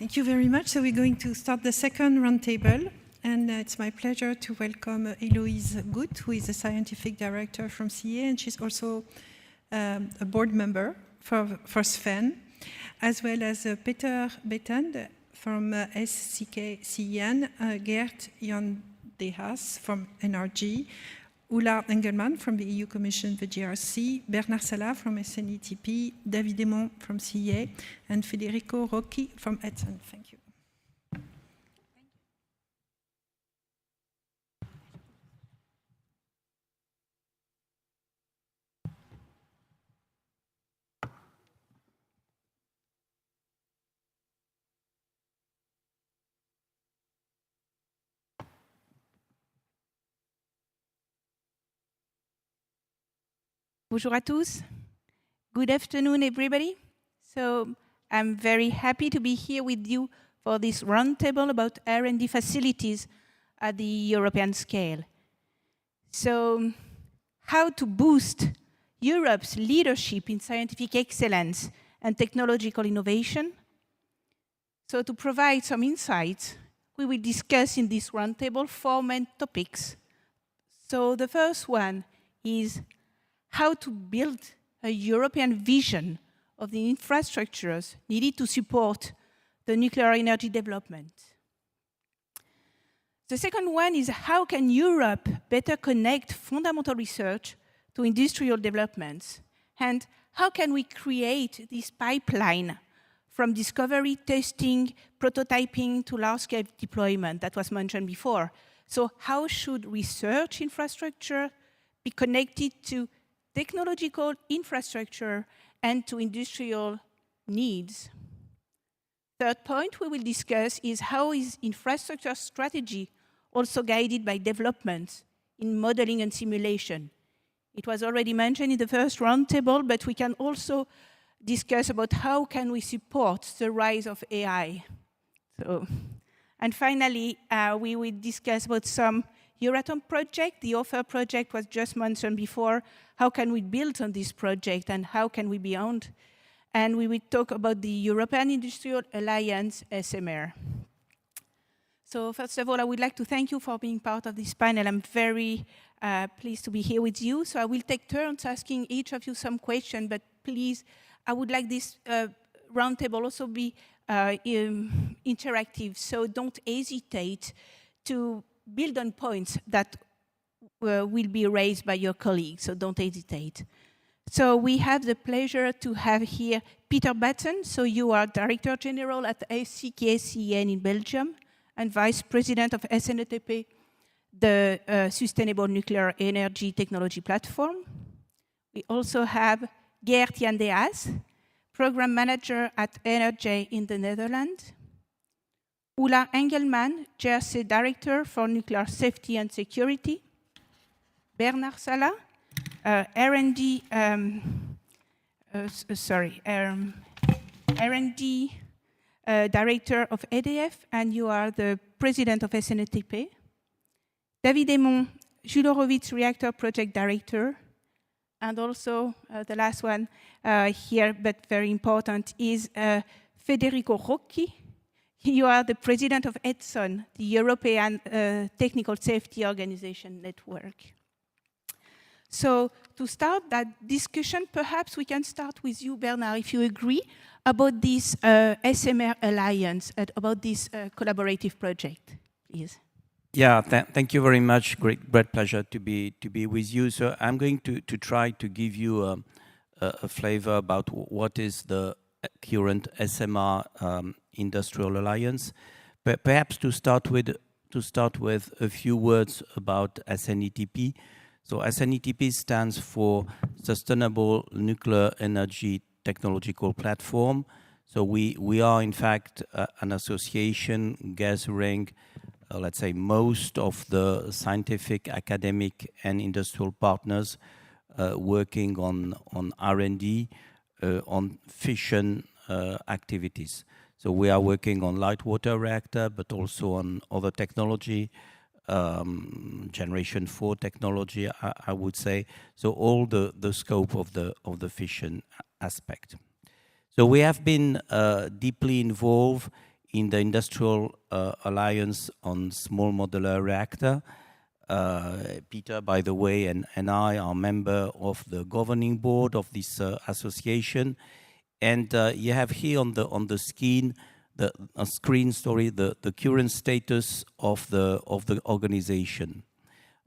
Thank you very much. So we're going to start the second roundtable, and it's my pleasure to welcome Héloïse Goutte, who is the scientific director from CEA, and she's also a board member for Sfen, as well as Peter Baeten from SCK CEN, Geert-Jan-de-Haas from NRG, Ulla Engelmann from the EU Commission, the GRC, Salha from SNETP, Emond from CEA, and Federico Rocchi from ETSON. Thank you. Bonjour à tous. Good afternoon, everybody. So I'm very happy to be here with you for this roundtable about R&D facilities at the European scale. So how to boost Europe's leadership in scientific excellence and technological innovation? So to provide some insights, we will discuss in this roundtable 4 main topics. So the first one is how to build a European vision of the infrastructures needed to support the nuclear energy development. The second one is how can Europe better connect fundamental research to industrial developments? And how can we create this pipeline from discovery, testing, prototyping to large-scale deployment that was mentioned before? So how should research infrastructure be connected to technological infrastructure and to industrial needs? Third point we will discuss is how is infrastructure strategy also guided by developments in modeling and simulation. It was already mentioned in the first roundtable, but we can also discuss about how can we support the rise of AI. And finally, we will discuss about some Euratom project. The offer project was just mentioned before. How can we build on this project and how can we beyond? And we will talk about the European Industrial Alliance, SMR. So first of all, I would like to thank you for being part of this panel. I'm very pleased to be here with you. So I will take turns asking each of you some questions, but please, I would like this roundtable also be interactive. So don't hesitate to build on points that will be raised by your colleagues, so don't hesitate. So we have the pleasure to have here Peter Baeten. So you are Director General at SCK CEN in Belgium and Vice President of SNETP, the Sustainable Nuclear Energy Technology Platform. We also have Geert-Jan-de-Haas, Program Manager at NRG in the Netherlands. Ulla Engelmann, GRC Director for Nuclear Safety and Security. Salha, R&D Director of EDF, and you are the President of SNETP. Emond, Jules Reactor Project Director. And also the last one here, but very important, is Federico Rocchi. You are the President of ETSON, the European Technical Safety Organization Network. So to start that discussion, perhaps we can start with you, Bernard, if you agree, about this SMR Alliance, about this collaborative project, please. Yeah, thank you very much. Great pleasure to be with you. So I'm going to try to give you a flavor about what is the current SMR Industrial Alliance. Perhaps to start with a few words about SNETP. So SNETP stands for Sustainable Nuclear Energy Technological Platform. So we are in fact an association gathering, let's say, most of the scientific, academic, and industrial partners working on R&D, on fission activities. So we are working on light water reactor, but also on other technology, generation 4 technology, I would say. So all the scope of the fission aspect. So we have been deeply involved in the Industrial Alliance on Small Modular Reactor. Peter, by the way, and I are member of the governing board of this association. And you have here on the screen, the current status of the organization.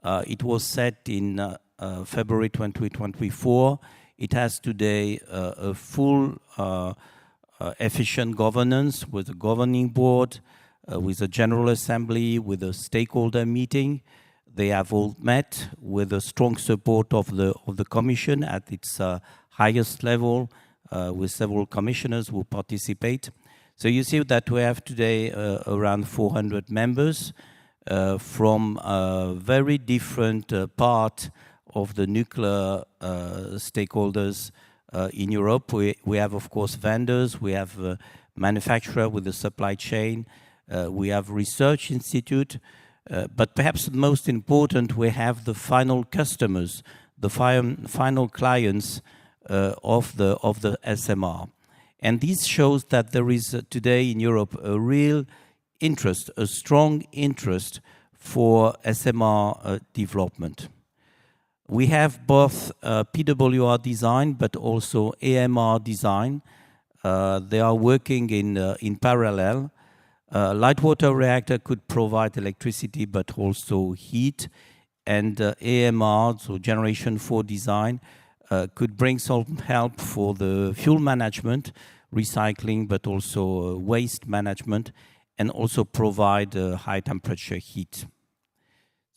It was set in February 2024. It has today a full efficient governance with a governing board, with a general assembly, with a stakeholder meeting. They have all met with the strong support of the Commission at its highest level, with several commissioners who participate. So you see that we have today around 400 members from very different part of the nuclear stakeholders in Europe. We have, of course, vendors, we have manufacturer with the supply chain, we have research institute, but perhaps most important, we have the final customers, the final clients of the SMR. And this shows that there is today in Europe a real interest, a strong interest for SMR development. We have both PWR design, but also AMR design. They are working in parallel. Light water reactor could provide electricity, but also heat. And AMR, so Generation 4 design, could bring some help for the fuel management, recycling, but also waste management, and also provide high temperature heat.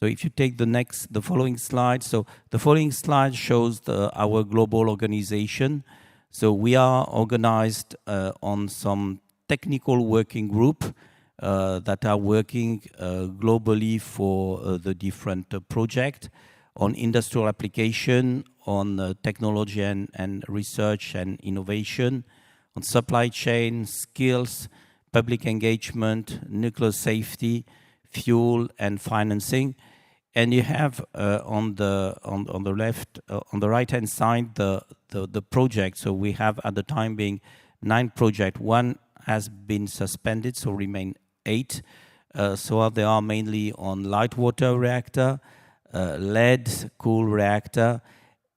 So if you take the following slide, so the following slide shows our global organization. So we are organized on some technical working group that are working globally for the different project on industrial application, on technology and research and innovation, on supply chain, skills, public engagement, nuclear safety, fuel and financing. And you have on the left, on the right hand side, the project. So we have at the time being 9 projects. 1 has been suspended, so remain 8. So they are mainly on light water reactor, lead cool reactor,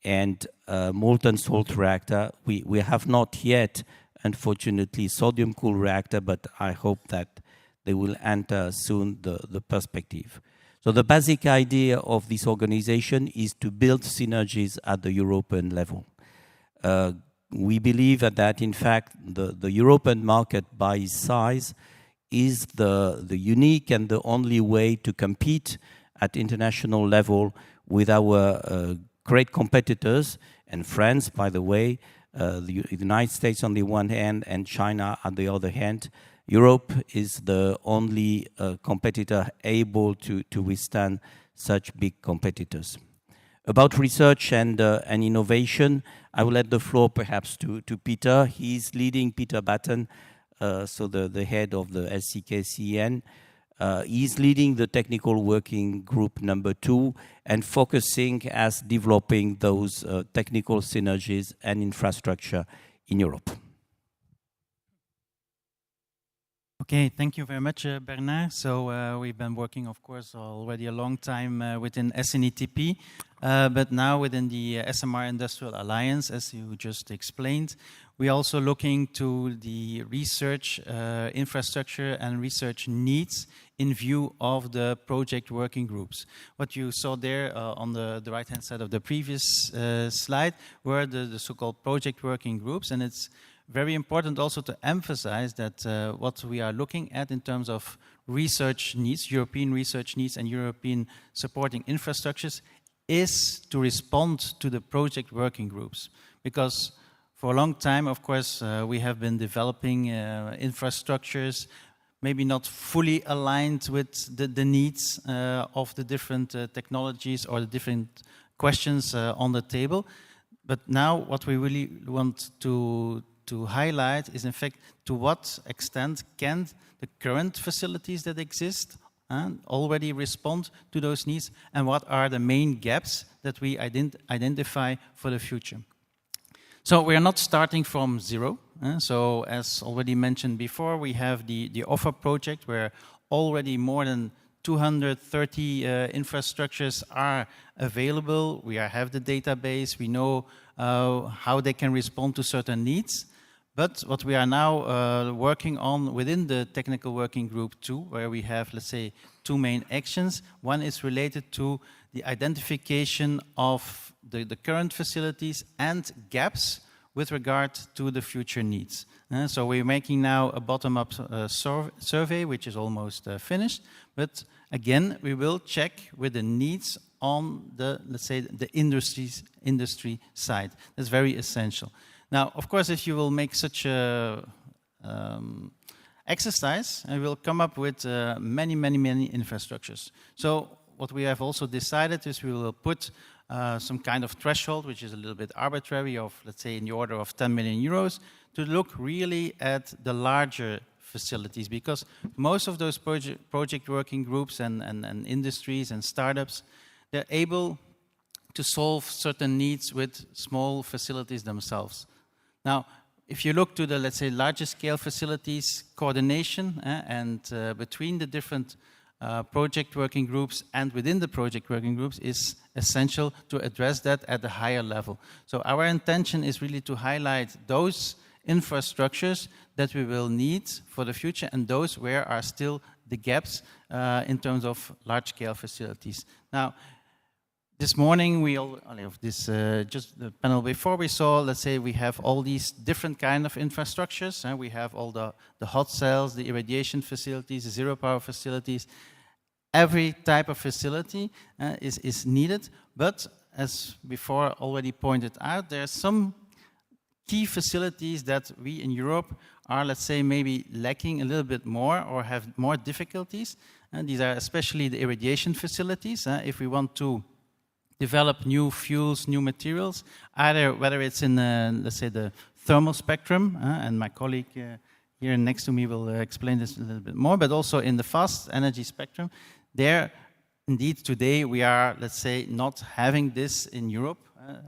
and molten salt reactor. We have not yet, unfortunately, sodium cool reactor, but I hope that they will enter soon the perspective. So the basic idea of this organization is to build synergies at the European level. We believe that in fact the European market by its size is the unique and the only way to compete at international level with our great competitors, and France, by the way, the United States on the one hand and China on the other hand. Europe is the only competitor able to withstand such big competitors. About research and innovation, I will let the floor perhaps to Peter. He's leading Peter Baeten, so the head of the SCK CEN. He's leading the technical working group number 2 and focusing as developing those technical synergies and infrastructure in Europe. Okay, thank you very much, Bernard. So we've been working, of course, already a long time within SNETP, but now within the SMR Industrial Alliance, as you just explained, we're also looking to the research infrastructure and research needs in view of the project working groups. What you saw there on the right-hand side of the previous slide were the so-called project working groups, and it's very important also to emphasize that what we are looking at in terms of research needs, European research needs and European supporting infrastructures, is to respond to the project working groups. Because for a long time, of course, we have been developing infrastructures, maybe not fully aligned with the needs of the different technologies or the different questions on the table. But now what we really want to highlight is, in fact, to what extent can the current facilities that exist already respond to those needs, and what are the main gaps that we identify for the future. So we are not starting from zero. So as already mentioned before, we have the offer project where already more than 230 infrastructures are available. We have the database, we know how they can respond to certain needs. But what we are now working on within the technical working group 2, where we have, let's say, 2 main actions. One is related to the identification of the current facilities and gaps with regard to the future needs. So we're making now a bottom-up survey, which is almost finished. But again, we will check with the needs on the, let's say, the industry side. That's very essential. Now, of course, if you will make such a exercise, we will come up with many infrastructures. So what we have also decided is we will put some kind of threshold, which is a little bit arbitrary, of, let's say, in the order of 10 million euros, to look really at the larger facilities, because most of those project working groups and industries and startups, they're able to solve certain needs with small facilities themselves. Now, if you look to the, let's say, larger scale facilities, coordination and between the different project working groups and within the project working groups is essential to address that at a higher level. So our intention is really to highlight those infrastructures that we will need for the future and those where are still the gaps in terms of large-scale facilities. Now, this morning, just the panel before we saw, let's say we have all these different kind of infrastructures. We have all the hot cells, the irradiation facilities, the zero power facilities. Every type of facility is needed, but as before already pointed out, there are some key facilities that we in Europe are, let's say, maybe lacking a little bit more or have more difficulties. And these are especially the irradiation facilities. If we want to develop new fuels, new materials, either whether it's in, let's say, the thermal spectrum, and my colleague here next to me will explain this a little bit more, but also in the fast energy spectrum. There, indeed, today we are, let's say, not having this in Europe,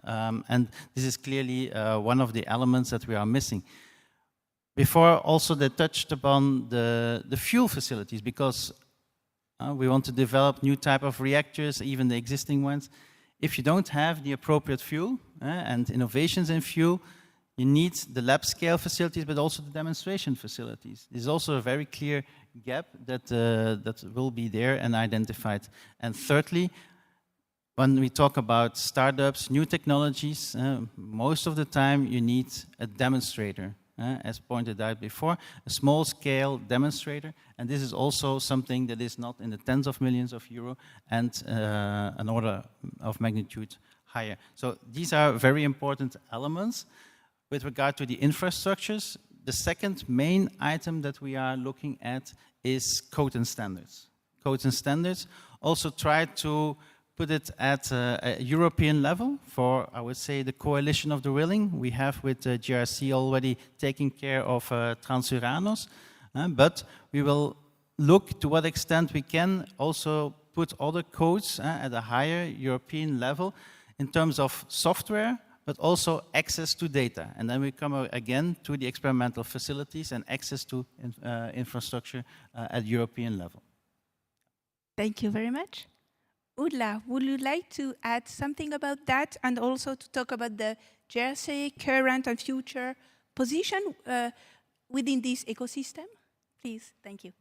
and this is clearly one of the elements that we are missing. Before, also they touched upon the fuel facilities, because we want to develop new type of reactors, even the existing ones. If you don't have the appropriate fuel and innovations in fuel, you need the lab scale facilities, but also the demonstration facilities. There's also a very clear gap that will be there and identified. And thirdly, when we talk about startups, new technologies, most of the time you need a demonstrator. As pointed out before, a small-scale demonstrator, and this is also something that is not in the tens of millions of euro and an order of magnitude higher. So these are very important elements. With regard to the infrastructures, the second main item that we are looking at is code and standards. Codes and standards also try to put it at a European level for, I would say, the coalition of the willing. We have with GRC already taking care of Transuranos, but we will look to what extent we can also put other codes at a higher European level in terms of software, but also access to data. And then we come again to the experimental facilities and access to infrastructure at European level. Thank you very much. Ulla, would you like to add something about that and also to talk about the GRC current and future position within this ecosystem? Please, thank you.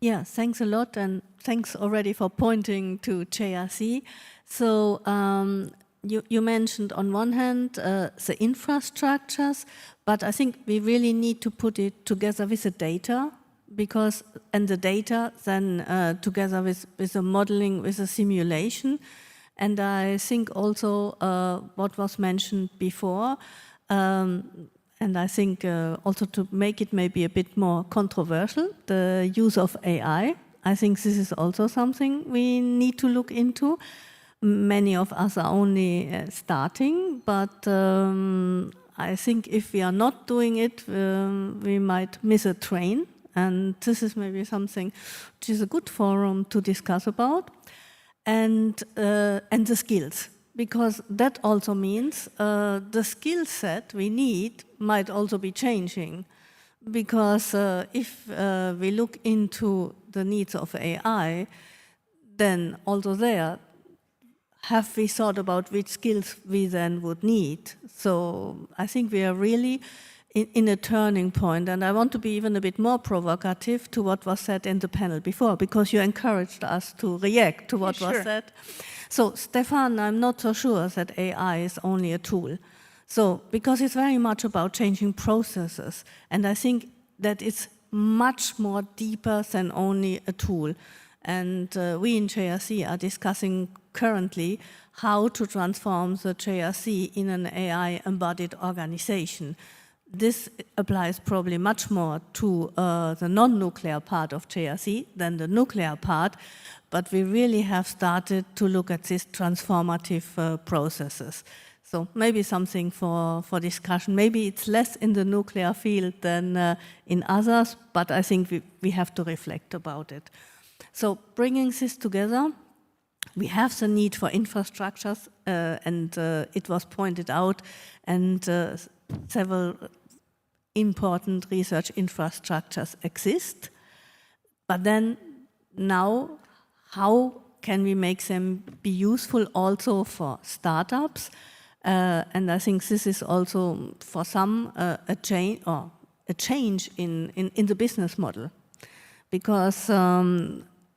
Yeah, thanks a lot, and thanks already for pointing to JRC. So you mentioned on one hand the infrastructures, but I think we really need to put it together with the data, and the data then together with the modeling, with the simulation. And I think also what was mentioned before, and I think also to make it maybe a bit more controversial, the use of AI. I think this is also something we need to look into. Many of us are only starting, but I think if we are not doing it, we might miss a train. And this is maybe something which is a good forum to discuss about. And the skills. because that also means the skill set we need might also be changing. Because if we look into the needs of AI, then also there, have we thought about which skills we then would need? So I think we are really in a turning point, and I want to be even a bit more provocative to what was said in the panel before, because you encouraged us to react to what was said. So, Stefan, I'm not so sure that AI is only a tool. So, because it's very much about changing processes, and I think that it's much more deeper than only a tool. And we in JRC are discussing currently how to transform the JRC in an AI-embodied organization. This applies probably much more to the non-nuclear part of JRC than the nuclear part, but we really have started to look at these transformative processes. So maybe something for discussion. Maybe it's less in the nuclear field than in others, but I think we have to reflect about it. So bringing this together, we have the need for infrastructures, and it was pointed out, and several important research infrastructures exist. But then now, how can we make them be useful also for startups? And I think this is also for some a change in the business model, because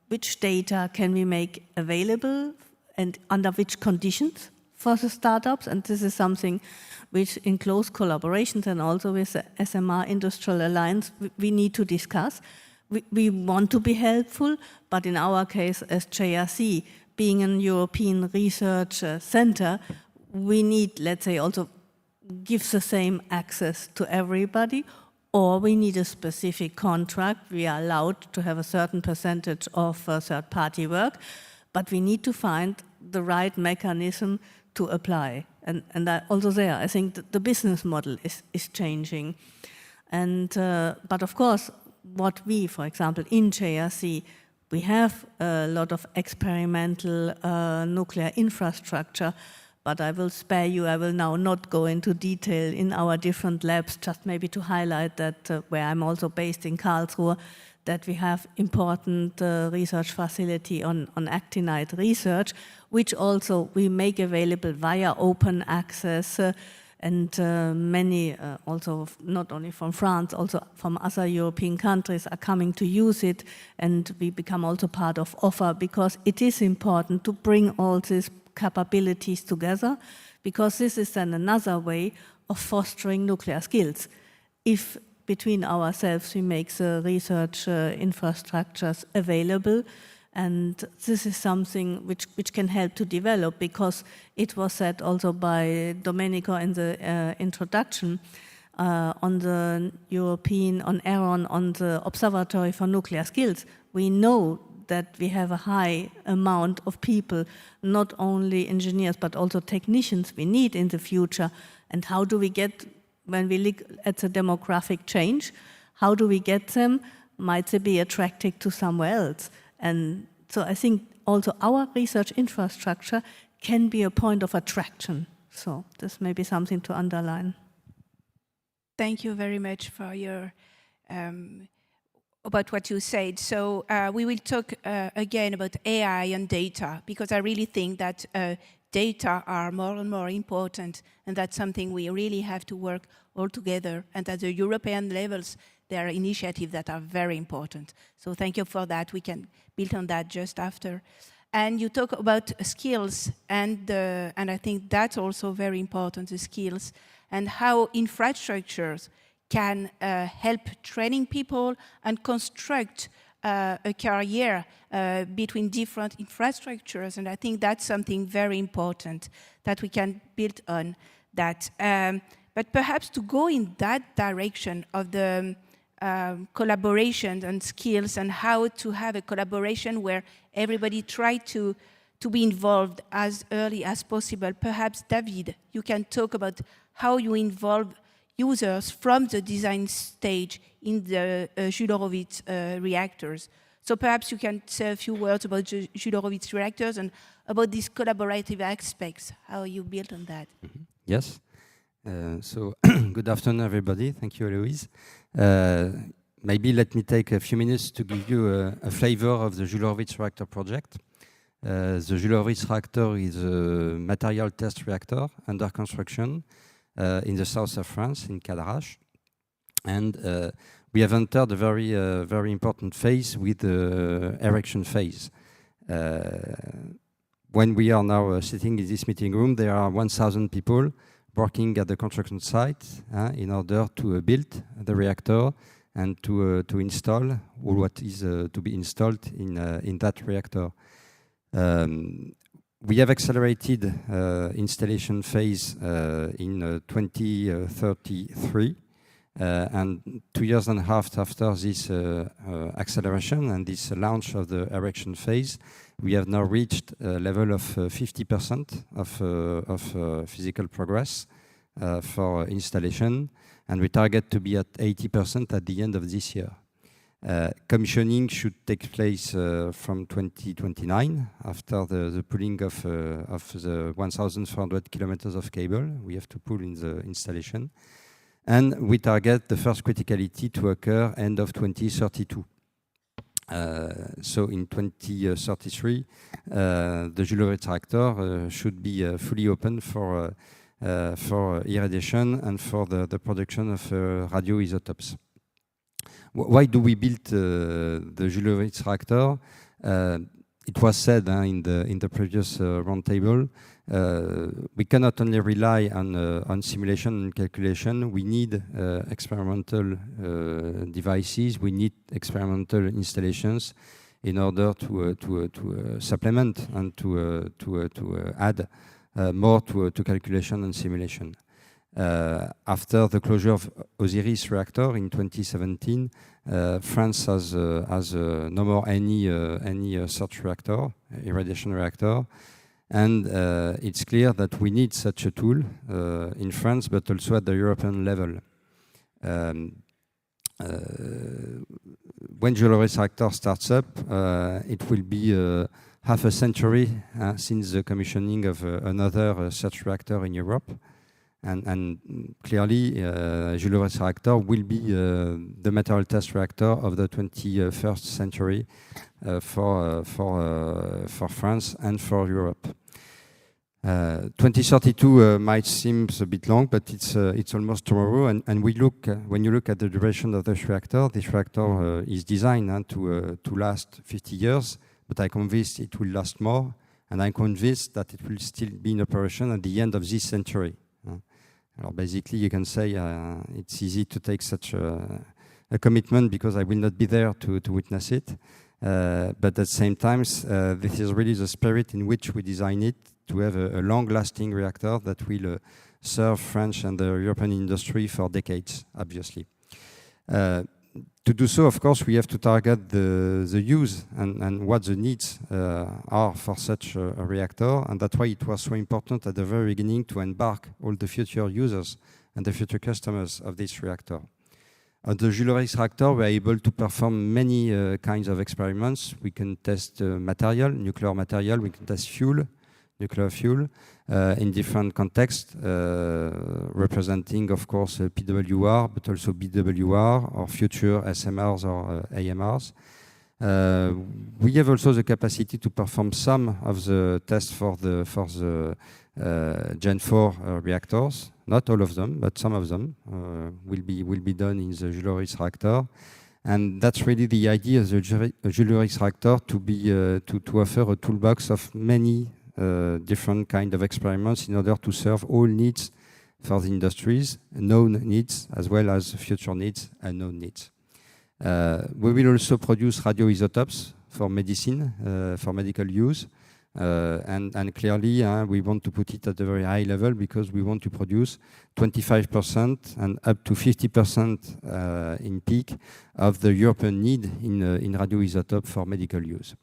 which data can we make available and under which conditions for the startups? And this is something which, in close collaborations and also with the SMR Industrial Alliance, we need to discuss. We want to be helpful, but in our case, as JRC, being a European research center, we need, let's say, also give the same access to everybody, or we need a specific contract. We are allowed to have a certain percentage of third-party work, but we need to find the right mechanism to apply. And also there, I think the business model is changing. And but of course, what we, for example, in JRC, we have a lot of experimental nuclear infrastructure, but I will spare you. I will now not go into detail in our different labs, just maybe to highlight that where I'm also based in Karlsruhe, that we have important research facility on actinide research, which also we make available via open access, and many also not only from France, also from other European countries are coming to use it, and we become also part of offer, because it is important to bring all these capabilities together, because this is then another way of fostering nuclear skills. If between ourselves we make the research infrastructures available, and this is something which can help to develop, because it was said also by Domenico in the introduction on the European, on ERON, on the Observatory for Nuclear Skills. We know that we have a high amount of people, not only engineers, but also technicians we need in the future. And how do we get, when we look at the demographic change, how do we get them? Might they be attracted to somewhere else? And so I think also our research infrastructure can be a point of attraction. So this may be something to underline. Thank you very much for your about what you said. So we will talk again about AI and data, because I really think that data are more and more important, and that's something we really have to work all together. And at the European levels, there are initiatives that are very important. So thank you for that. We can build on that just after. And you talk about skills, and I think that's also very important, the skills, and how infrastructures can help training people and construct a career between different infrastructures. And I think that's something very important that we can build on that. But perhaps to go in that direction of the collaboration and skills, and how to have a collaboration where everybody try to be involved as early as possible. Perhaps, David, you can talk about how you involve users from the design stage in the Jules Horowitz reactors. So perhaps you can say a few words about Jules Horowitz reactors and about these collaborative aspects, how you built on that. Mm-hmm. Yes. So good afternoon, everybody. Thank you, Héloïse. Maybe let me take a few minutes to give you a flavor of the Jules Horowitz reactor project. The Jules Horowitz reactor is a material test reactor under construction in the south of France, in Cadarache. And we have entered a very important phase with the erection phase. When we are now sitting in this meeting room, there are 1,000 people working at the construction site in order to build the reactor and to install all what is to be installed in that reactor. We have accelerated installation phase in 2033, and 2.5 years after this acceleration and this launch of the erection phase, we have now reached a level of 50% of physical progress for installation, and we target to be at 80% at the end of this year. Commissioning should take place from 2029 after the pulling of the 1,400 kilometers of cable we have to pull in the installation. And we target the first criticality to occur end of 2032. So in 2033, the Jules Horowitz reactor should be fully open for irradiation and for the production of radioisotopes. Why do we build the Jules Horowitz reactor? It was said in the previous roundtable, we cannot only rely on simulation and calculation. We need experimental devices. We need experimental installations in order to supplement and to add more to calculation and simulation. After the closure of Osiris reactor in 2017, France has no more any such reactor, irradiation reactor, and it's clear that we need such a tool in France, but also at the European level. When Jules Horowitz reactor starts up, it will be half a century since the commissioning of another such reactor in Europe. And clearly, Jules Horowitz reactor will be the material test reactor of the 21st century for France and for Europe. 2032 might seem a bit long, but it's almost tomorrow. And when you look at the duration of this reactor is designed to last 50 years, but I'm convinced it will last more, and I'm convinced that it will still be in operation at the end of this century. Basically, you can say it's easy to take such a commitment because I will not be there to witness it. But at the same time, this is really the spirit in which we design it, to have a long-lasting reactor that will serve French and the European industry for decades, obviously. To do so, of course, we have to target the use and what the needs are for such a reactor, and that's why it was so important at the very beginning to embark all the future users and the future customers of this reactor. On the Jules Horowitz reactor, we are able to perform many kinds of experiments. We can test material, nuclear material, we can test fuel, nuclear fuel, in different contexts, representing, of course, PWR, but also BWR, or future SMRs or AMRs. We have also the capacity to perform some of the tests for the Gen 4 reactors. Not all of them, but some of them will be done in the Jules Horowitz reactor. And that's really the idea of the Jules Horowitz reactor, to offer a toolbox of many different kind of experiments in order to serve all needs for the industries, known needs as well as future needs, unknown needs. We will also produce radioisotopes for medicine, for medical use. And clearly, we want to put it at a very high level because we want to produce 25% and up to 50% in peak of the European need in radioisotope for medical use.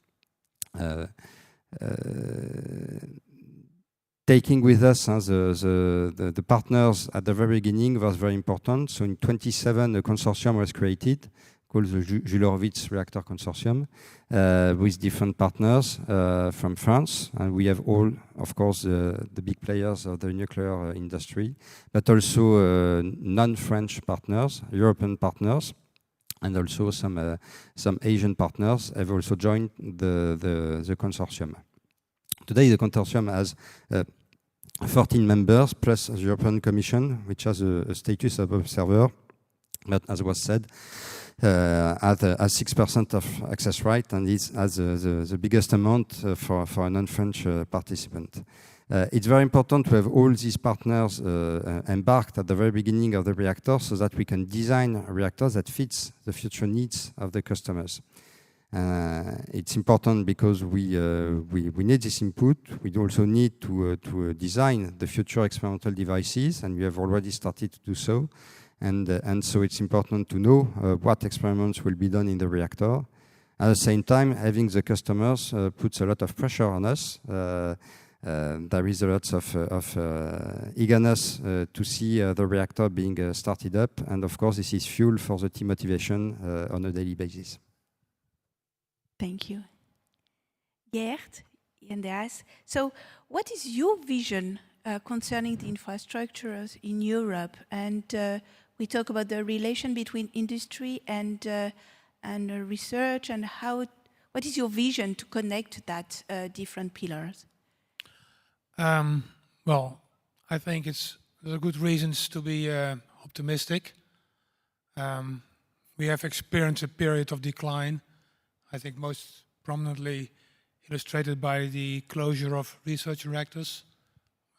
Taking with us the partners at the very beginning was very important. So in 27, a consortium was created called the Jules Horowitz Reactor Consortium, with different partners from France. And we have all, of course, the big players of the nuclear industry, but also non-French partners, European partners, and also some Asian partners have also joined the consortium. Today, the consortium has 14 members, plus the European Commission, which has a status of observer, but as was said, has 6% of access right, and has the biggest amount for a non-French participant. It's very important to have all these partners embarked at the very beginning of the reactor so that we can design reactors that fits the future needs of the customers. It's important because we need this input. We also need to design the future experimental devices, and we have already started to do so. And so it's important to know what experiments will be done in the reactor. At the same time, having the customers puts a lot of pressure on us. There is a lot of eagerness to see the reactor being started up, and of course this is fuel for the team motivation on a daily basis. Thank you. Geert-Jan-de-Haas. So what is your vision concerning the infrastructures in Europe? And we talk about the relation between industry and research, and what is your vision to connect that different pillars? Well, I think there are good reasons to be optimistic. We have experienced a period of decline, I think most prominently illustrated by the closure of research reactors,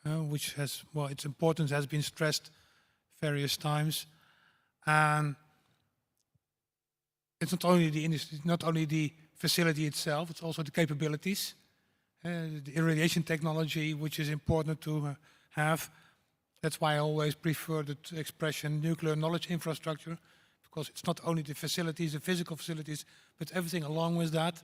which has, well, its importance has been stressed various times. And it's not only the industry, not only the facility itself, it's also the capabilities. The irradiation technology, which is important to have. That's why I always prefer the expression nuclear knowledge infrastructure, because it's not only the facilities, the physical facilities, but everything along with that,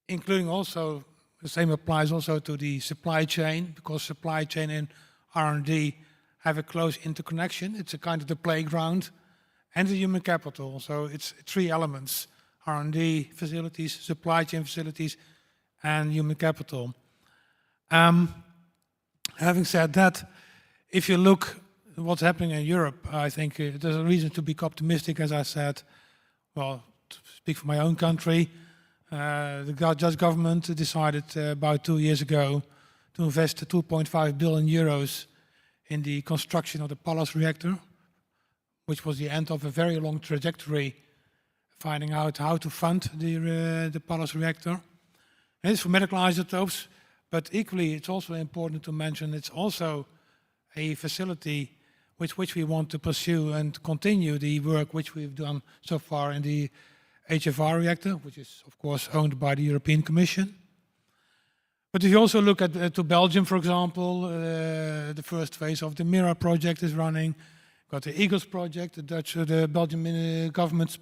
including also, the same applies also to the supply chain, because supply chain and R&D have a close interconnection. It's a kind of the playground and the human capital. So it's three elements: R&D facilities, supply chain facilities, and human capital. Having said that, if you look at what's happening in Europe, I think there's a reason to be optimistic, as I said. Well, to speak for my own country, the Dutch government decided about 2 years ago to invest 2.5 billion euros in the construction of the Pallas reactor, which was the end of a very long trajectory, finding out how to fund the Pallas reactor. And it's for medical isotopes, but equally it's also important to mention it's also a facility which we want to pursue and continue the work which we've done so far in the HFR reactor, which is of course owned by the European Commission. But if you also look at to Belgium, for example, the first phase of the MIRA project is running. Got the Eagles project, the Belgian government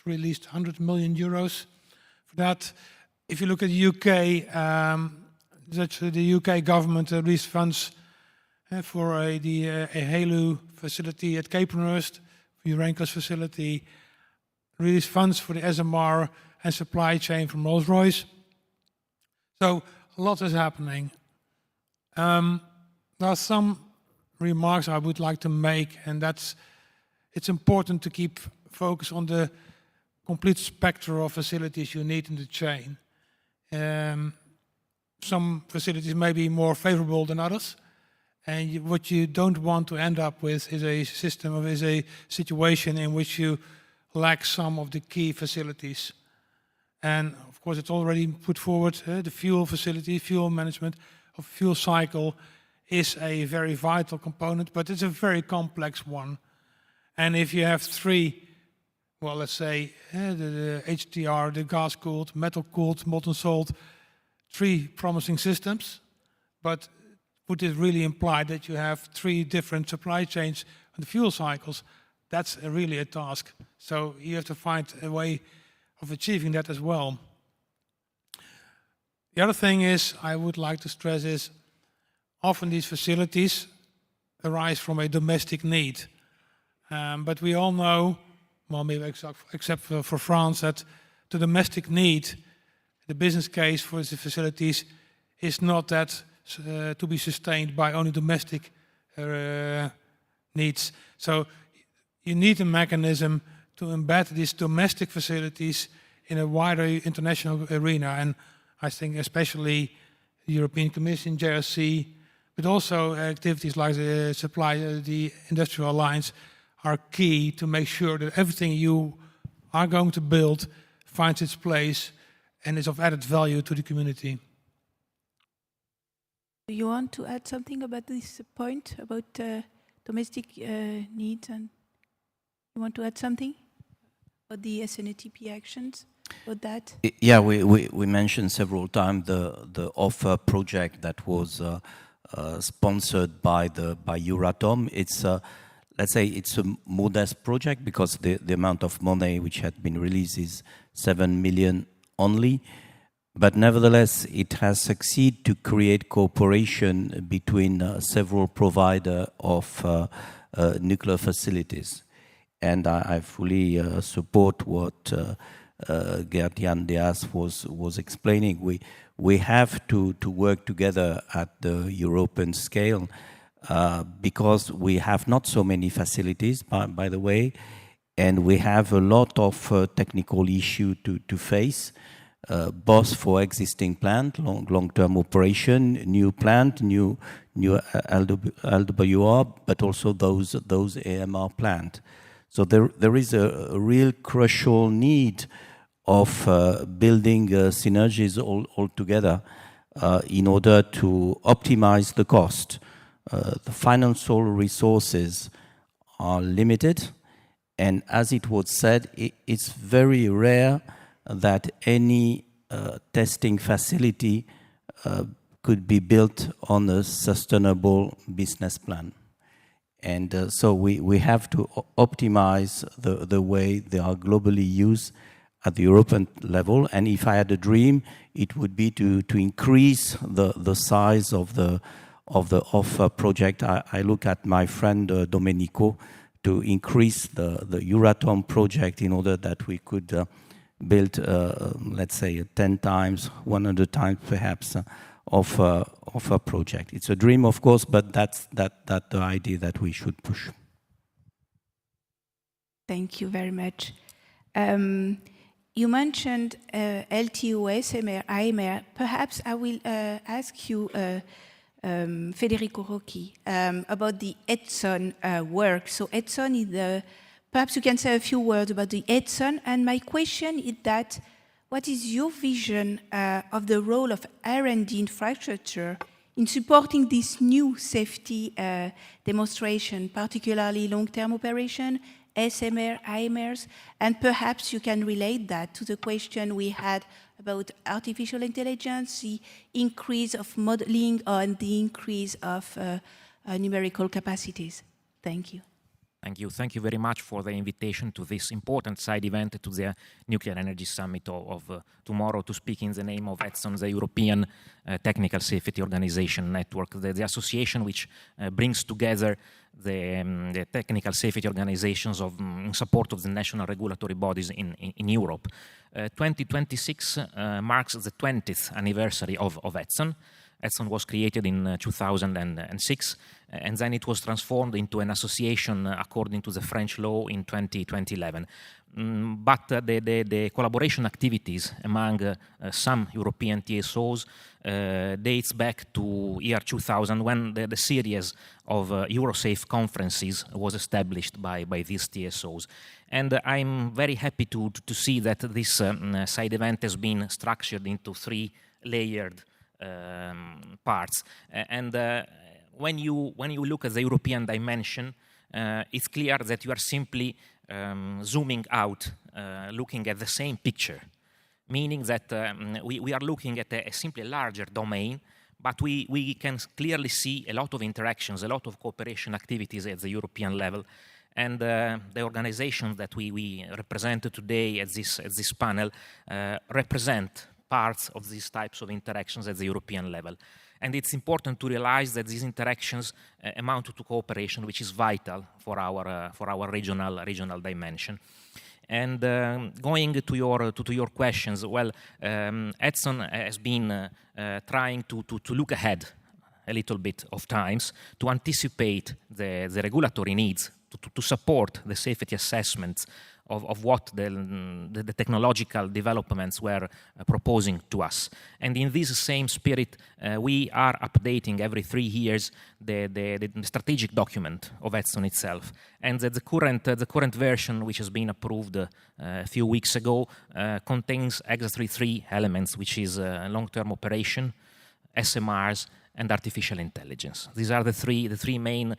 released 100 million euros for that. If you look at the UK, the UK government released funds for a HALU facility at Capenhurst, the Uranus facility, released funds for the SMR and supply chain from Rolls-Royce. So a lot is happening. There are some remarks I would like to make, and it's important to keep focus on the complete spectrum of facilities you need in the chain. Some facilities may be more favorable than others, and what you don't want to end up with is a situation in which you lack some of the key facilities. And of course, it's already put forward, the fuel facility, fuel management of fuel cycle is a very vital component, but it's a very complex one. And if you have three, well, let's say the HTR, the gas-cooled, metal-cooled, molten salt, three promising systems, but would it really imply that you have three different supply chains on the fuel cycles? That's really a task. So you have to find a way of achieving that as well. The other thing is, I would like to stress is, often these facilities arise from a domestic need. But we all know well, maybe except for France, that the domestic need, the business case for the facilities is not that to be sustained by only domestic needs. So you need a mechanism to embed these domestic facilities in a wider international arena. And I think especially the European Commission, JRC, but also activities like the Industrial Alliance are key to make sure that everything you are going to build finds its place and is of added value to the community. Do you want to add something about this point, about domestic needs? And you want to add something about the SNETP actions, about that? Yeah, we mentioned several times the offer project that was sponsored by Euratom. It's let's say it's a modest project because the amount of money which had been released is 7 million only. But nevertheless, it has succeeded to create cooperation between several providers of nuclear facilities. And I fully support what Geert-Jan-de-Haas was explaining. We have to work together at the European scale because we have not so many facilities, by the way, and we have a lot of technical issues to face. Both for existing plant, long-term operation, new plant, new LWR, but also those AMR plant. So there is a real crucial need of building synergies all together in order to optimize the cost. The financial resources are limited, and as it was said, it's very rare that any testing facility could be built on a sustainable business plan. And so we have to optimize the way they are globally used at the European level. And if I had a dream, it would be to increase the size of the offer project. I look at my friend Domenico to increase the Euratom project in order that we could build, let's say, 10 times, 100 times perhaps, of a project. It's a dream, of course, but that's the idea that we should push. Thank you very much. You mentioned LTO, SMR, IMR. Perhaps I will ask you, Federico Rocchi, about the ETSON work. So ETSON is the... Perhaps you can say a few words about the ETSON. And my question is that, what is your vision of the role of R&D infrastructure in supporting this new safety demonstration, particularly long-term operation, SMR, IMRs, and perhaps you can relate that to the question we had about artificial intelligence, the increase of modeling and the increase of numerical capacities. Thank you. Thank you. Thank you very much for the invitation to this important side event, to the Nuclear Energy Summit of tomorrow, to speak in the name of ETSON, the European Technical Safety Organization Network, the association which brings together the technical safety organizations in support of the national regulatory bodies in Europe. 2026 marks the 20th anniversary of ETSON. ETSON was created in 2006, and then it was transformed into an association according to the French law in 2011. But the collaboration activities among some European TSOs dates back to year 2000, when the series of Eurosafe conferences was established by these TSOs. And I'm very happy to see that this side event has been structured into 3 layered parts. And when you look at the European dimension, it's clear that you are simply zooming out, looking at the same picture, meaning that we are looking at a simply larger domain, but we can clearly see a lot of interactions, a lot of cooperation activities at the European level. And the organizations that we represent today at this panel represent parts of these types of interactions at the European level. And it's important to realize that these interactions amount to cooperation, which is vital for our regional dimension. And going to your questions, well, ETSON has been trying to look ahead a little bit of times to anticipate the regulatory needs to support the safety assessments of what the technological developments were proposing to us. And in this same spirit, we are updating every 3 years the strategic document of ETSON itself. And the current version, which has been approved a few weeks ago, contains exactly 3 elements, which is long-term operation, SMRs, and artificial intelligence. These are the three main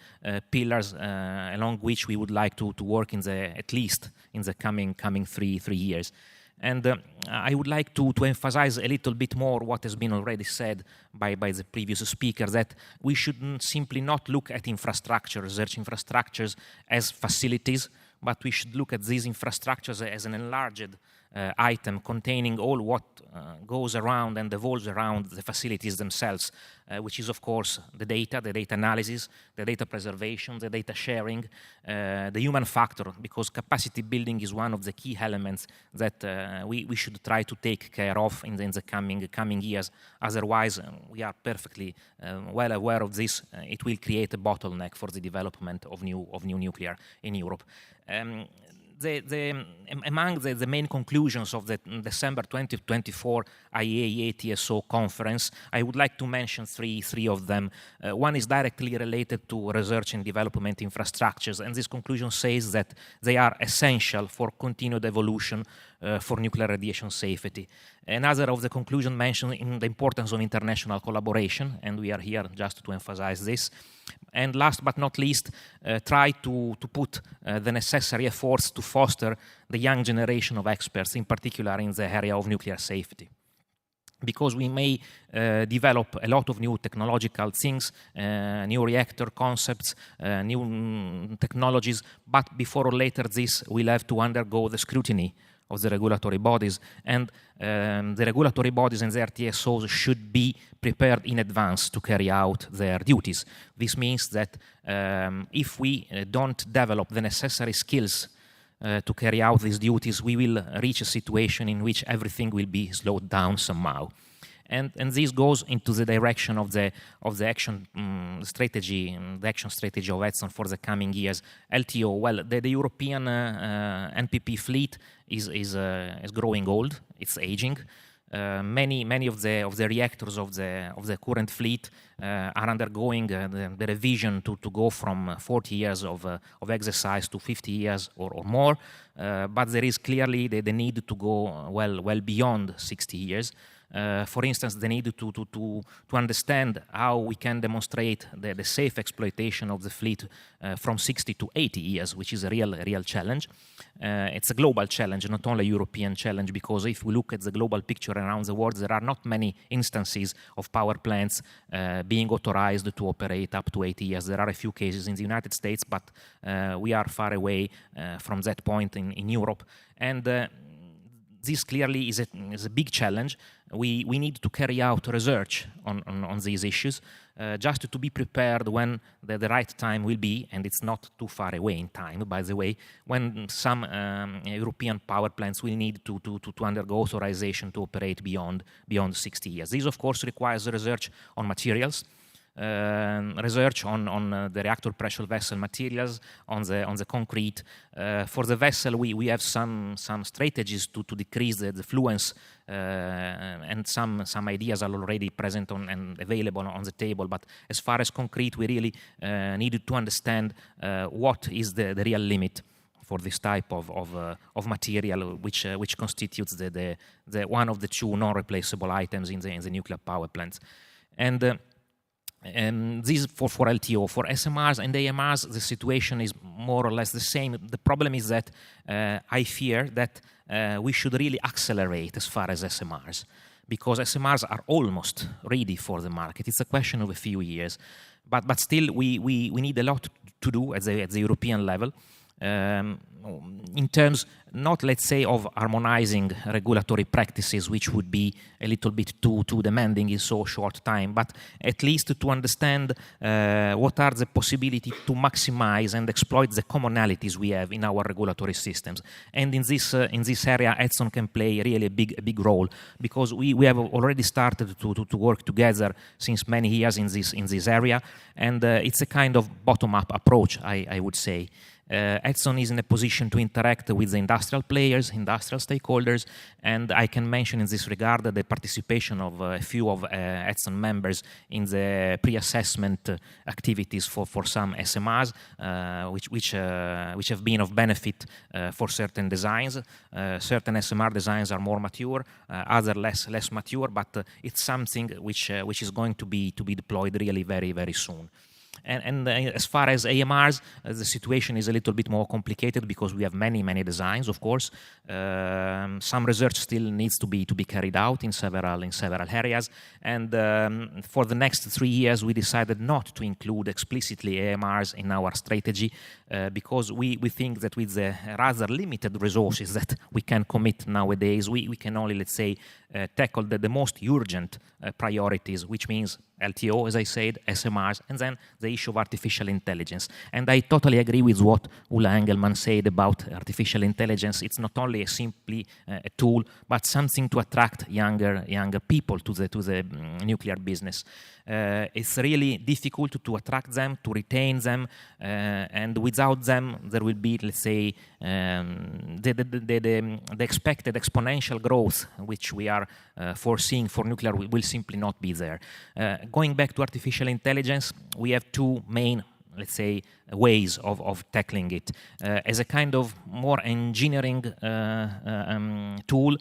pillars along which we would like to work at least in the coming 3 years. And I would like to emphasize a little bit more what has been already said by the previous speaker, that we should simply not look at infrastructure, research infrastructures as facilities, but we should look at these infrastructures as an enlarged item containing all what goes around and evolves around the facilities themselves, which is, of course, the data analysis, the data preservation, the data sharing, the human factor, because capacity building is one of the key elements that we should try to take care of in the coming years. Otherwise, we are perfectly well aware of this. It will create a bottleneck for the development of new nuclear in Europe. Among the main conclusions of the December 2024 IAEA ETSO conference, I would like to mention three of them. One is directly related to research and development infrastructures, and this conclusion says that they are essential for continued evolution for nuclear radiation safety. Another of the conclusions mentioned the importance of international collaboration, and we are here just to emphasize this. And last but not least, try to put the necessary efforts to foster the young generation of experts, in particular in the area of nuclear safety. Because we may develop a lot of new technological things, new reactor concepts, new technologies, but before or later this will have to undergo the scrutiny of the regulatory bodies, and the regulatory bodies and their TSOs should be prepared in advance to carry out their duties. This means that if we don't develop the necessary skills to carry out these duties, we will reach a situation in which everything will be slowed down somehow. And this goes into the direction of the action strategy, the action strategy of ETSON for the coming years. LTO, well, the European NPP fleet is growing old. It's aging. Many of the reactors of the current fleet are undergoing the revision to go from 40 years of exercise to 50 years or more. But there is clearly the need to go well beyond 60 years. For instance, the need to understand how we can demonstrate the safe exploitation of the fleet from 60 to 80 years, which is a real challenge. It's a global challenge, not only a European challenge, because if we look at the global picture around the world, there are not many instances of power plants being authorized to operate up to 80 years. There are a few cases in the United States, but we are far away from that point in Europe. And this clearly is a big challenge. We need to carry out research on these issues just to be prepared when the right time will be, and it's not too far away in time, by the way, when some European power plants will need to undergo authorization to operate beyond 60 years. This, of course, requires research on materials, research on the reactor pressure vessel materials, on the concrete. For the vessel, we have some strategies to decrease the fluence, and some ideas are already present and available on the table. But as far as concrete, we really needed to understand what is the real limit for this type of material, which constitutes the one of the two non-replaceable items in the nuclear power plants. And this for LTO. For SMRs and AMRs, the situation is more or less the same. The problem is that I fear that we should really accelerate as far as SMRs, because SMRs are almost ready for the market. It's a question of a few years. But still, we need a lot to do at the European level. in terms, not let's say of harmonizing regulatory practices, which would be a little bit too demanding in so short time, but at least to understand what are the possibility to maximize and exploit the commonalities we have in our regulatory systems. And in this area, ETSON can play really a big role, because we have already started to work together since many years in this area, and it's a kind of bottom-up approach, I would say. ETSON is in a position to interact with the industrial players, industrial stakeholders, and I can mention in this regard the participation of a few of ETSON members in the pre-assessment activities for some SMRs, which have been of benefit for certain designs. Certain SMR designs are more mature, other less mature, but it's something which is going to be deployed really very soon. And as far as AMRs, the situation is a little bit more complicated because we have many designs, of course. Some research still needs to be carried out in several areas. And for the next 3 years, we decided not to include explicitly AMRs in our strategy because we think that with the rather limited resources that we can commit nowadays, we can only, let's say, tackle the most urgent priorities, which means LTO, as I said, SMRs, and then the issue of artificial intelligence. And I totally agree with what Ulla Engelmann said about artificial intelligence. It's not only simply a tool, but something to attract younger people to the nuclear business. It's really difficult to attract them, to retain them, and without them, there will be, let's say, the expected exponential growth which we are foreseeing for nuclear will simply not be there. Going back to artificial intelligence, we have two main, let's say, ways of tackling it. As a kind of more engineering tool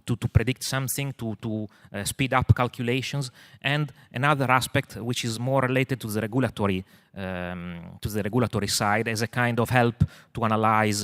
to predict something, to speed up calculations, and another aspect which is more related to the regulatory side as a kind of help to analyze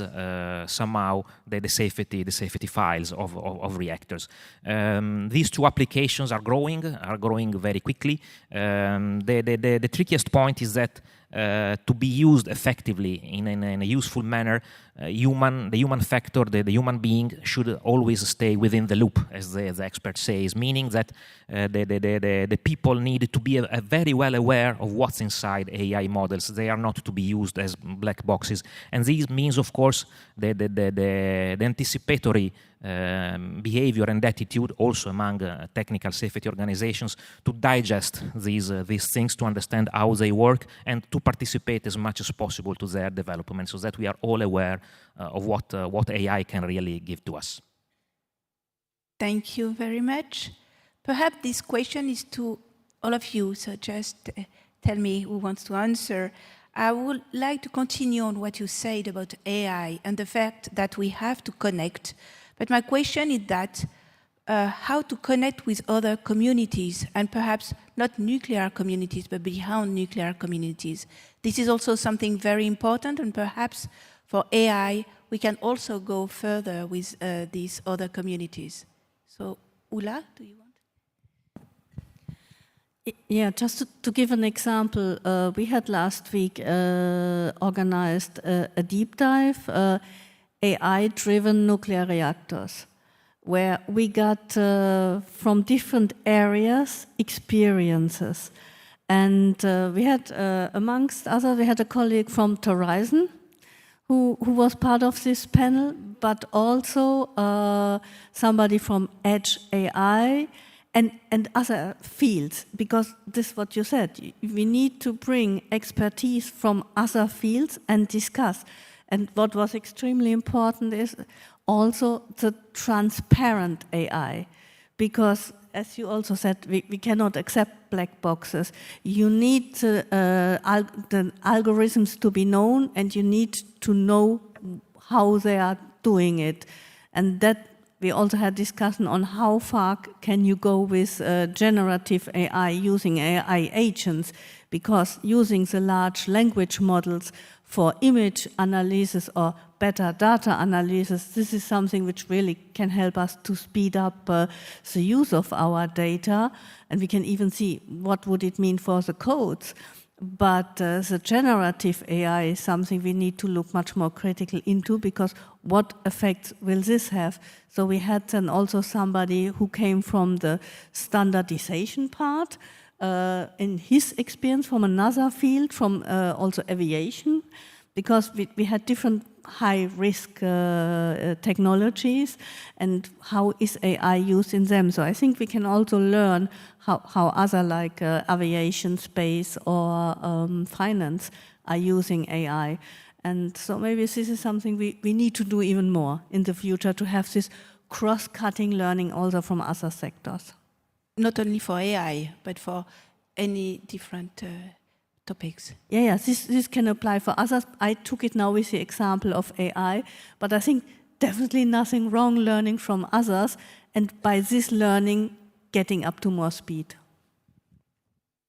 somehow the safety files of reactors. These two applications are growing very quickly. The trickiest point is that to be used effectively in a useful manner, the human factor, the human being should always stay within the loop, as the expert says, meaning that the people need to be very well aware of what's inside AI models. They are not to be used as black boxes. And this means, of course, the anticipatory behavior and attitude also among technical safety organizations to digest these things, to understand how they work, and to participate as much as possible to their development, so that we are all aware of what AI can really give to us. Thank you very much. Perhaps this question is to all of you, so just tell me who wants to answer. I would like to continue on what you said about AI and the fact that we have to connect. But my question is that how to connect with other communities, and perhaps not nuclear communities, but beyond nuclear communities. This is also something very important, and perhaps for AI, we can also go further with these other communities. So, Ulla, do you want? Yeah, just to give an example, we had last week organized a deep dive, AI-driven nuclear reactors, where we got from different areas experiences. And we had, amongst others, we had a colleague from Horizon who was part of this panel, but also somebody from Edge AI and other fields, because this is what you said. We need to bring expertise from other fields and discuss. And what was extremely important is also the transparent AI, because as you also said, we cannot accept black boxes. You need the algorithms to be known, and you need to know how they are doing it. And that we also had discussion on how far can you go with generative AI using AI agents, because using the large language models for image analysis or better data analysis, this is something which really can help us to speed up the use of our data, and we can even see what would it mean for the codes. But the generative AI is something we need to look much more critical into, because what effects will this have? So we had then also somebody who came from the standardization part, in his experience from another field, from also aviation, because we had different high-risk technologies, and how is AI used in them. So I think we can also learn how other, like aviation, space, or finance are using AI. And so maybe this is something we need to do even more in the future, to have this cross-cutting learning also from other sectors. Not only for AI, but for any different topics. Yeah, this can apply for others. I took it now with the example of AI, but I think definitely nothing wrong learning from others, and by this learning, getting up to more speed.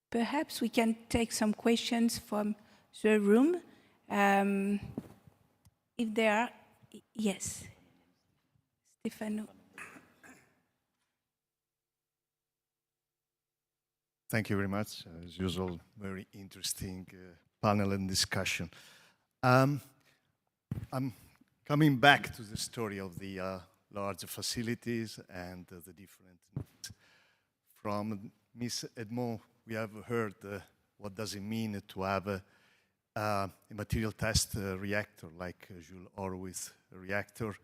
Perhaps we can take some questions from the room. If there are, yes. Stefano. Thank you very much. As usual, very interesting panel and discussion. I'm coming back to the story of the larger facilities and the different needs. From Ms. Emond, we have heard what does it mean to have a material test reactor like Jules Horowitz reactor,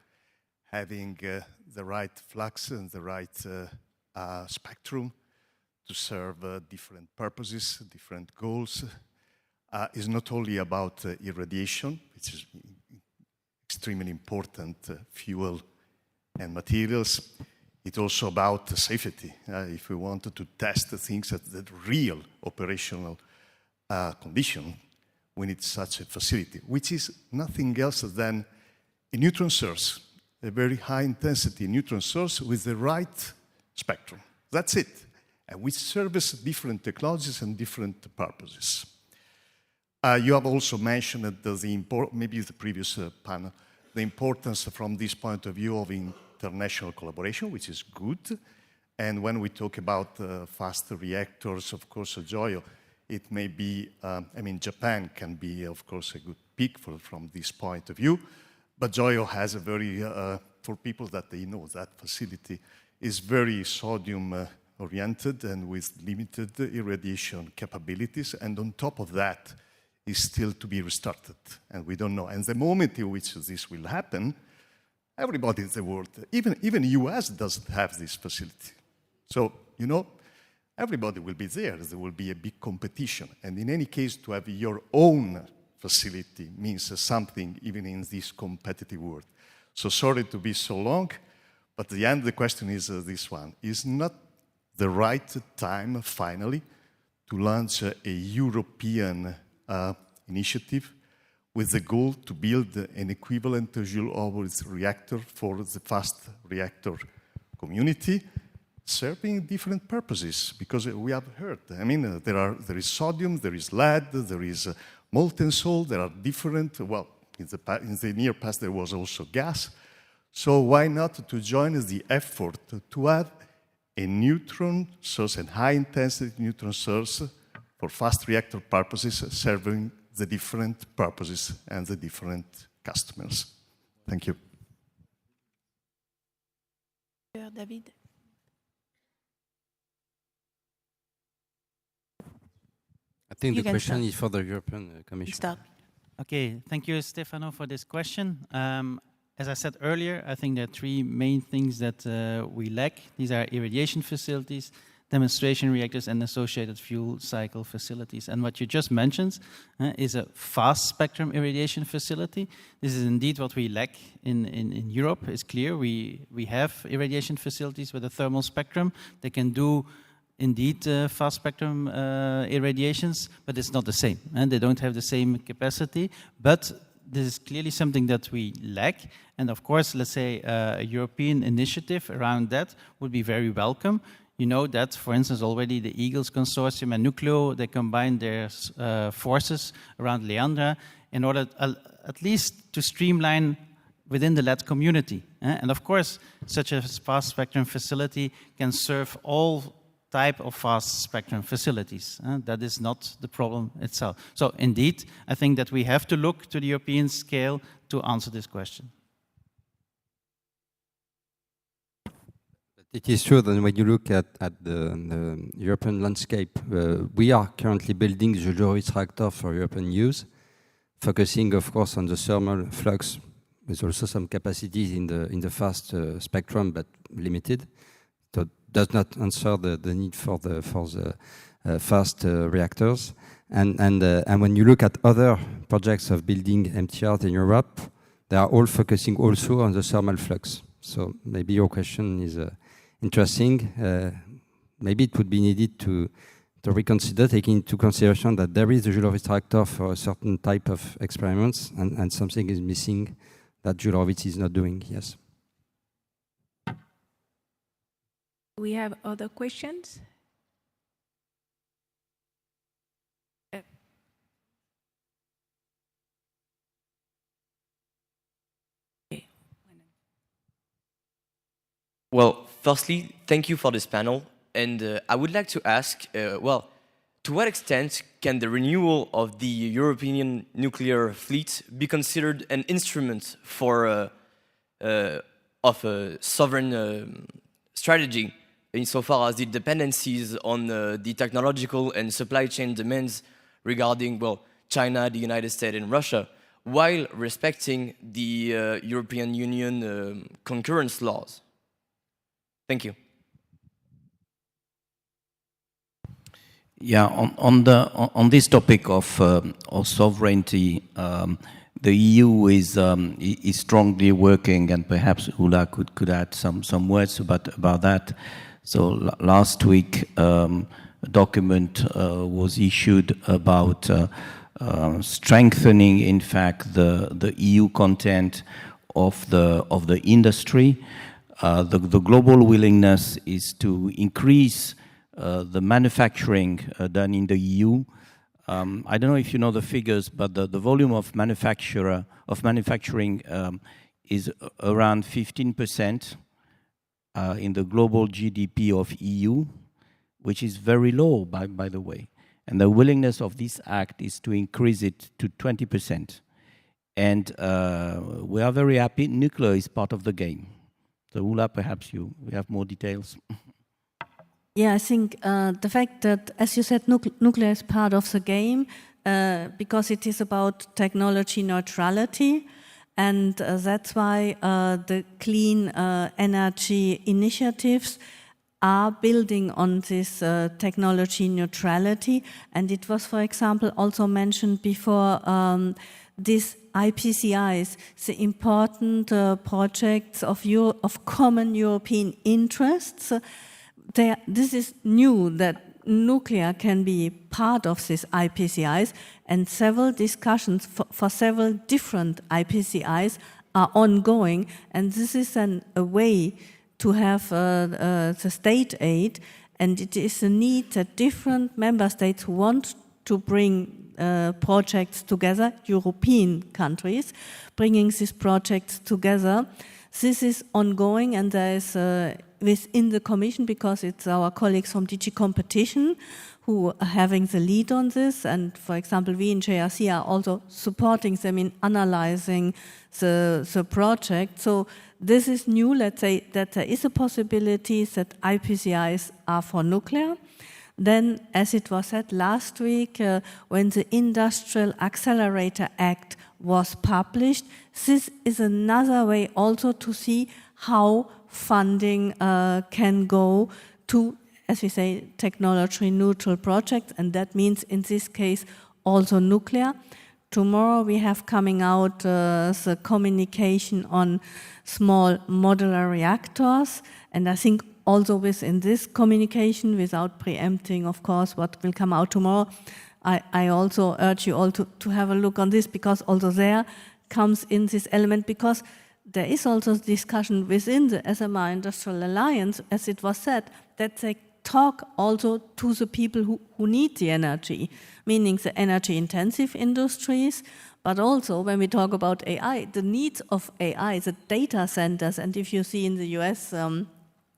having the right flux and the right spectrum to serve different purposes, different goals. Is not only about irradiation, which is extremely important fuel and materials. It's also about safety. If we wanted to test the things at the real operational condition, we need such a facility, which is nothing else than a neutron source, a very high intensity neutron source with the right spectrum. That's it. And which serves different technologies and different purposes. You have also mentioned that maybe the previous panel, the importance from this point of view of international collaboration, which is good. And when we talk about fast reactors, of course, Joyo, it may be, Japan can be, of course, a good pick from this point of view. But Joyo has a very, for people that they know, that facility is very sodium oriented and with limited irradiation capabilities, and on top of that is still to be restarted, and we don't know. And the moment in which this will happen, everybody in the world, even US doesn't have this facility. So, everybody will be there. There will be a big competition. And in any case, to have your own facility means something even in this competitive world. So sorry to be so long, but at the end the question is this one. Is not the right time, finally, to launch a European initiative with the goal to build an equivalent Jules Horowitz reactor for the fast reactor community, serving different purposes? Because we have heard, there is sodium, there is lead, there is molten salt, there are different, well, in the near past there was also gas. So why not to join the effort to have a neutron source, a high-intensity neutron source for fast reactor purposes, serving the different purposes and the different customers. Thank you. David. I think the question is for the European Commission. Start. Okay, thank you, Stefano, for this question. As I said earlier, I think there are three main things that we lack. These are irradiation facilities, demonstration reactors, and associated fuel cycle facilities. And what you just mentioned is a fast spectrum irradiation facility. This is indeed what we lack in Europe. It's clear we have irradiation facilities with a thermal spectrum. They can do indeed fast spectrum irradiations, but it's not the same. And they don't have the same capacity. But this is clearly something that we lack. And of course, let's say a European initiative around that would be very welcome. You know that, for instance, already the Eagles Consortium and Nucleo, they combine their forces around Leandra in order at least to streamline within the LED community. And of course, such a fast spectrum facility can serve all type of fast spectrum facilities. That is not the problem itself. So indeed, I think that we have to look to the European scale to answer this question. It is true that when you look at the European landscape, we are currently building the low-risk reactor for European use, focusing, of course, on the thermal flux, with also some capacities in the fast spectrum, but limited. So it does not answer the need for the fast reactors. And when you look at other projects of building MTRs in Europe, they are all focusing also on the thermal flux. So maybe your question is interesting. Maybe it would be needed to reconsider, taking into consideration that there is a Jules-Horowitz reactor for a certain type of experiments, and something is missing that Jules-Horowitz is not doing. Yes. We have other questions? Well, firstly, thank you for this panel. And I would like to ask, well, to what extent can the renewal of the European nuclear fleet be considered an instrument for of a sovereign strategy, insofar as the dependencies on the technological and supply chain demands regarding, well, China, the United States, and Russia, while respecting the European Union concurrence laws? Thank you. Yeah, on this topic of sovereignty, the EU is strongly working, and perhaps Ulla could add some words about that. So last week, a document was issued about strengthening, in fact, the EU content of the industry. The global willingness is to increase the manufacturing done in the EU. I don't know if you know the figures, but the volume of manufacturing is around 15% in the global GDP of EU, which is very low, by the way. And the willingness of this act is to increase it to 20%. And we are very happy. Nuclear is part of the game. So Ulla, perhaps you have more details. Yeah, I think the fact that, as you said, nuclear is part of the game because it is about technology neutrality, and that's why the clean energy initiatives are building on this technology neutrality. And it was, for example, also mentioned before, these IPCIs, the important projects of common European interests. This is new, that nuclear can be part of these IPCIs, and several discussions for several different IPCIs are ongoing, and this is a way to have the state aid, and it is a need that different member states want to bring projects together, European countries, bringing these projects together. This is ongoing, and there is within the Commission, because it's our colleagues from DG Competition who are having the lead on this, and for example, we in JRC are also supporting them in analyzing the project. So this is new, let's say, that there is a possibility that IPCIs are for nuclear. Then, as it was said last week, when the Industrial Accelerator Act was published, this is another way also to see how funding can go to, as we say, technology-neutral projects, and that means in this case also nuclear. Tomorrow we have coming out the communication on small modular reactors, and I think also within this communication, without preempting, of course, what will come out tomorrow, I also urge you all to have a look on this, because also there comes in this element, because there is also discussion within the SMR Industrial Alliance, as it was said, that they talk also to the people who need the energy, meaning the energy-intensive industries, but also when we talk about AI, the needs of AI, the data centers, and if you see in the US,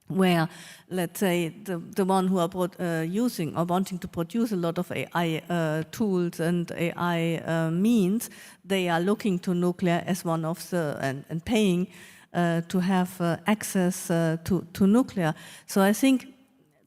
where, let's say, the one who are using or wanting to produce a lot of AI tools and AI means, they are looking to nuclear as one of the, and paying to have access to nuclear. So I think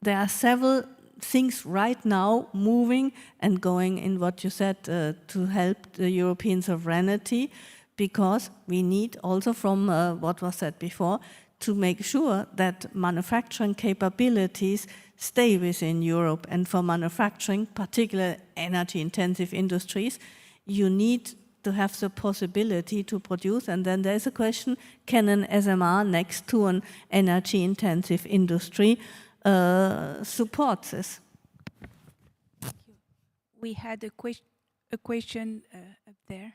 there are several things right now moving and going in what you said to help the European sovereignty, because we need also from what was said before to make sure that manufacturing capabilities stay within Europe. And for manufacturing, particularly energy-intensive industries, you need to have the possibility to produce. And then there's a question, can an SMR next to an energy-intensive industry support this? We had a question up there.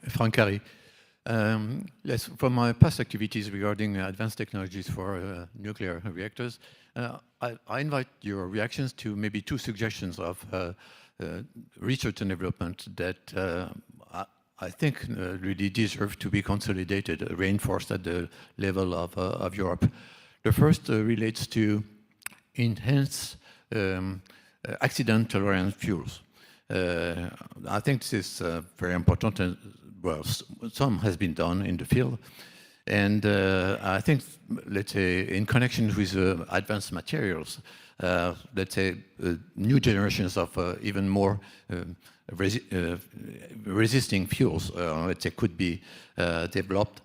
Frank Carey. Yes, from my past activities regarding advanced technologies for nuclear reactors, I invite your reactions to maybe two suggestions of research and development that I think really deserve to be consolidated, reinforced at the level of Europe. The first relates to enhanced accident-tolerant fuels. I think this is very important, and well, some has been done in the field. And I think, let's say, in connection with advanced materials, let's say, new generations of even more resisting fuels, let's say, could be developed.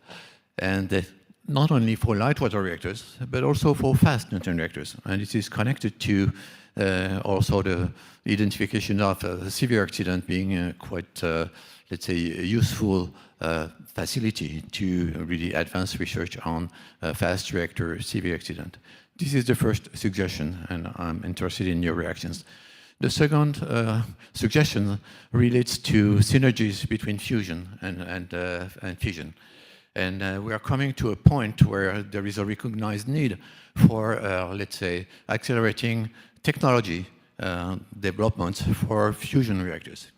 And not only for light water reactors, but also for fast neutron reactors. And it is connected to also the identification of a severe accident being quite, let's say, a useful facility to really advance research on fast reactor severe accident. This is the first suggestion, and I'm interested in your reactions. The second suggestion relates to synergies between fusion and fission. And we are coming to a point where there is a recognized need for, let's say, accelerating technology developments for fusion reactors,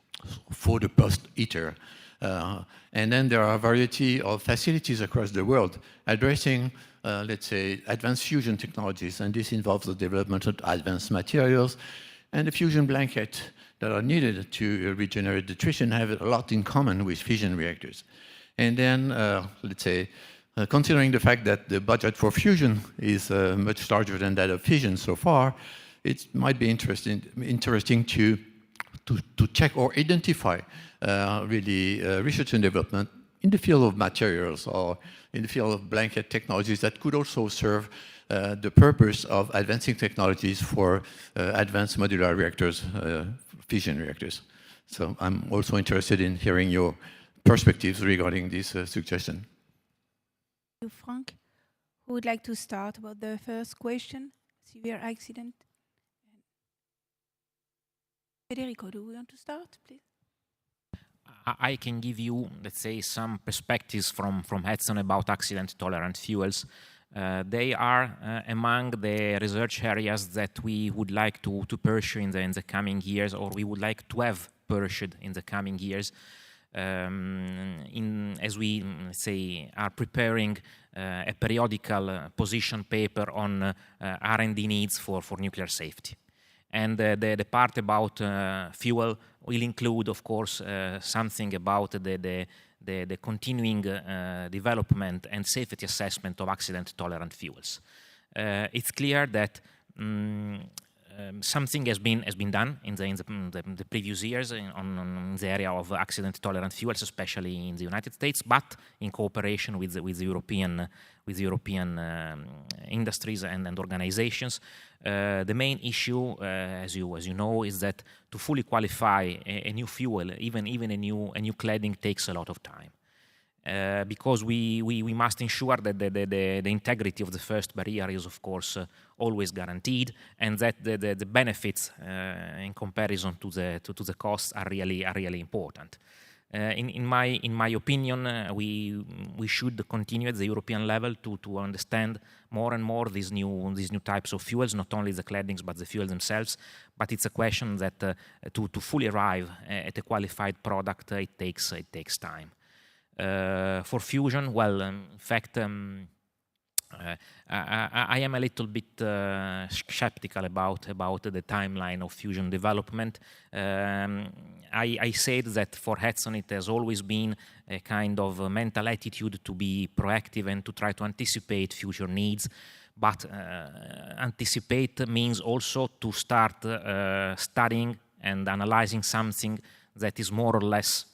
for the post-ITER. And then there are a variety of facilities across the world addressing, let's say, advanced fusion technologies. And this involves the development of advanced materials and the fusion blanket that are needed to regenerate the tritium have a lot in common with fission reactors. And then, let's say, considering the fact that the budget for fusion is much larger than that of fission so far, it might be interesting to check or identify really research and development in the field of materials or in the field of blanket technologies that could also serve the purpose of advancing technologies for advanced modular reactors, fission reactors. So I'm also interested in hearing your perspectives regarding this suggestion. Thank you, Frank. Who would like to start about the first question? Severe accident. Federico, do we want to start, please? I can give you, let's say, some perspectives from ETSON about accident-tolerant fuels. They are among the research areas that we would like to pursue in the coming years, or we would like to have pursued in the coming years. As we say, are preparing a periodical position paper on R&D needs for nuclear safety. And the part about fuel will include, of course, something about the continuing development and safety assessment of accident-tolerant fuels. It's clear that something has been done in the previous years on the area of accident-tolerant fuels, especially in the United States, but in cooperation with European industries and organizations. The main issue, as you know, is that to fully qualify a new fuel, even a new cladding, takes a lot of time. Because we must ensure that the integrity of the first barrier is, of course, always guaranteed, and that the benefits in comparison to the costs are really important. In my opinion, we should continue at the European level to understand more and more these new types of fuels, not only the claddings but the fuels themselves. But it's a question that to fully arrive at a qualified product, it takes time. For fusion, well, in fact, I am a little bit skeptical about the timeline of fusion development. I said that for ETSON it has always been a kind of mental attitude to be proactive and to try to anticipate future needs. But anticipate means also to start studying and analyzing something that is more or less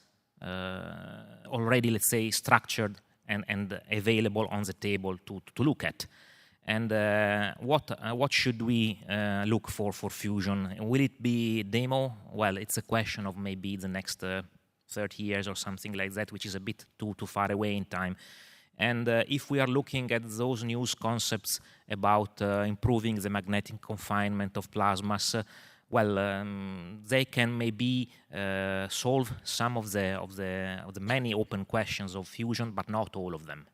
already, let's say, structured and available on the table to look at. And what should we look for fusion? Will it be demo? Well, it's a question of maybe the next 30 years or something like that, which is a bit too far away in time. And if we are looking at those new concepts about improving the magnetic confinement of plasmas, well, they can maybe solve some of the many open questions of fusion, but not all of them.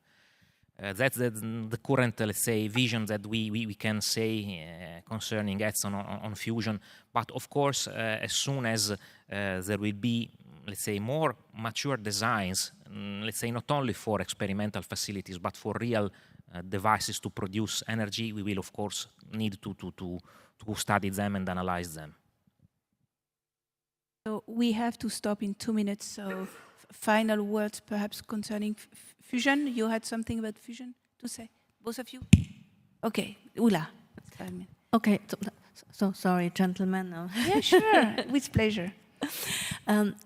That's the current, let's say, vision that we can say concerning ETSON on fusion. But of course, as soon as there will be, let's say, more mature designs, let's say not only for experimental facilities, but for real devices to produce energy, we will of course need to study them and analyze them. So we have to stop in 2 minutes. So final words perhaps concerning fusion. You had something about fusion to say, both of you? Okay, Ulla. Okay, so sorry, gentlemen. No. Yeah, sure, with pleasure.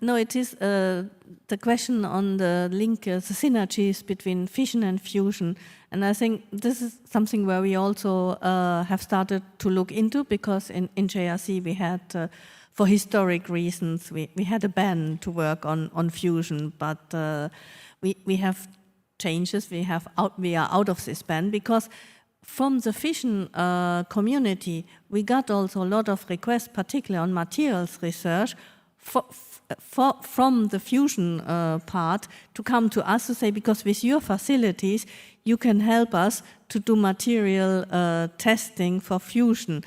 No, it is the question on the link, the synergies between fission and fusion. And I think this is something where we also have started to look into, because in JRC we had, for historic reasons, we had a ban to work on fusion, but we have changes, we are out of this ban, because from the fission community, we got also a lot of requests, particularly on materials research, from the fusion part, to come to us to say, because with your facilities, you can help us to do material testing for fusion.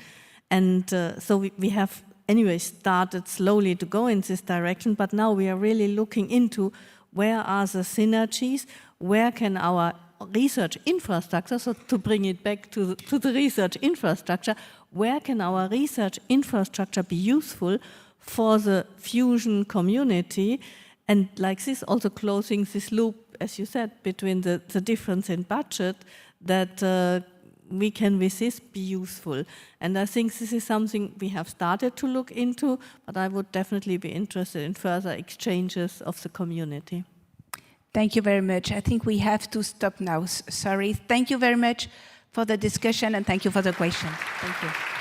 And so we have anyway started slowly to go in this direction, but now we are really looking into where are the synergies, where can our research infrastructure, so to bring it back to the research infrastructure, where can our research infrastructure be useful for the fusion community, and like this also closing this loop, as you said, between the difference in budget, that we can with this be useful. And I think this is something we have started to look into, but I would definitely be interested in further exchanges of the community. Thank you very much. I think we have to stop now. Sorry. Thank you very much for the discussion, and thank you for the question. Thank you.